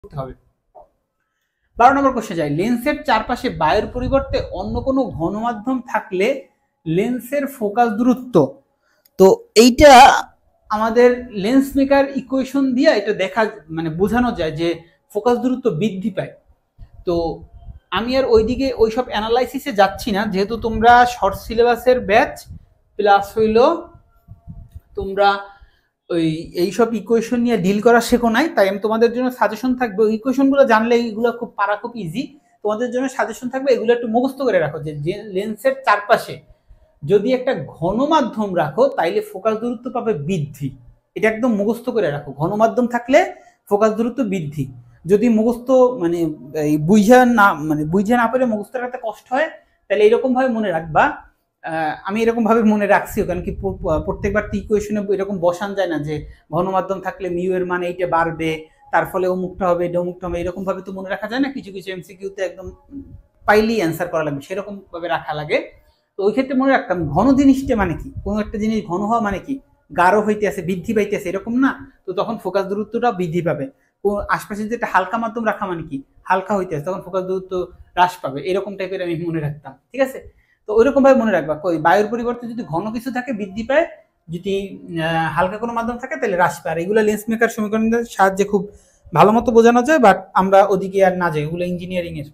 হবে। 12 নম্বর কোশ্চেন যাই, লেন্সের চারপাশে বায়ুর পরিবর্তে অন্য কোনো ঘনমাধ্যম থাকলে লেন্সের ফোকাস দূরত্ব, তো এইটা আমাদের লেন্স মেকার ইকুয়েশন দিয়ে এটা দেখা মানে বোঝানো যায় যে ফোকাস দূরত্ব বৃদ্ধি পায়। তো আমি আর ওইদিকে ওইসব অ্যানালাইসিসে যাচ্ছি না, যেহেতু তোমরা শর্ট সিলেবাসের ব্যাচ প্লাস হইল তোমরা ওই এইসব ইকুয়েশন নিয়ে ডিল করা শেখো নাই, তাই আমি তোমাদের জন্য সাজেশন থাকবে ওই ইকুয়েশনগুলো জানলে এইগুলো খুব পারা খুব ইজি। তোমাদের জন্য সাজেশন থাকবে এগুলো একটু মুখস্থ করে রাখো যে লেন্সের চারপাশে যদি একটা ঘন মাধ্যম রাখো তাইলে ফোকাস দূরত্ব পাবে বৃদ্ধি। এটা একদম মুখস্থ করে রাখো, ঘন মাধ্যম থাকলে ফোকাস দূরত্ব বৃদ্ধি। যদি মুখস্থ মানে বুঝা না পেলে মুখস্থ রাখতে কষ্ট হয় তাহলে এরকম ভাবে মনে রাখবা। আমি এরকম ভাবে মনে রাখছিও, কারণ কি প্রত্যেকবার তো ইকুয়েশনে এরকম বসান যায় না যে ঘন মাধ্যম থাকলে মিউ এর মান এইটা বাড়বে, তার ফলে অমুকটা হবে ডমুকটা হবে, এরকম ভাবে তো মনে রাখা যায় না। কিছু কিছু এমসিকিউতে একদম পাইলেই অ্যান্সার করা লাগবে, সেরকম ভাবে রাখা লাগে। তো ওই ক্ষেত্রে মনে রাখতাম ঘন জিনিসটা মানে কি, কোনো একটা জিনিস ঘন হওয়া মানে কি গাঢ় হইতে আছে বৃদ্ধি পাইতে আছে এরকম না, তো তখন ফোকাস দূরত্বটা বৃদ্ধি পাবে। আশপাশে যেটা হালকা মাধ্যম রাখা মানে কি হালকা হইতে আছে তখন ফোকাস দূরত্ব হ্রাস পাবে, এরকম টাইপের আমি মনে রাখতাম। ঠিক আছে, তো ওইরকম ভাবে মনে রাখবা কই বায়ুর পরিবর্তে যদি ঘন কিছু থাকে বৃদ্ধি পায়, যদি হালকা কোনো মাধ্যম থাকে তাহলে হ্রাস পায়। এগুলো লেন্স মেকার সমীকরণের সাহায্যে খুব ভালো মতো বোঝানো যায়, বাট আমরা ওদিকে আর না যাই, ওগুলো ইঞ্জিনিয়ারিং এর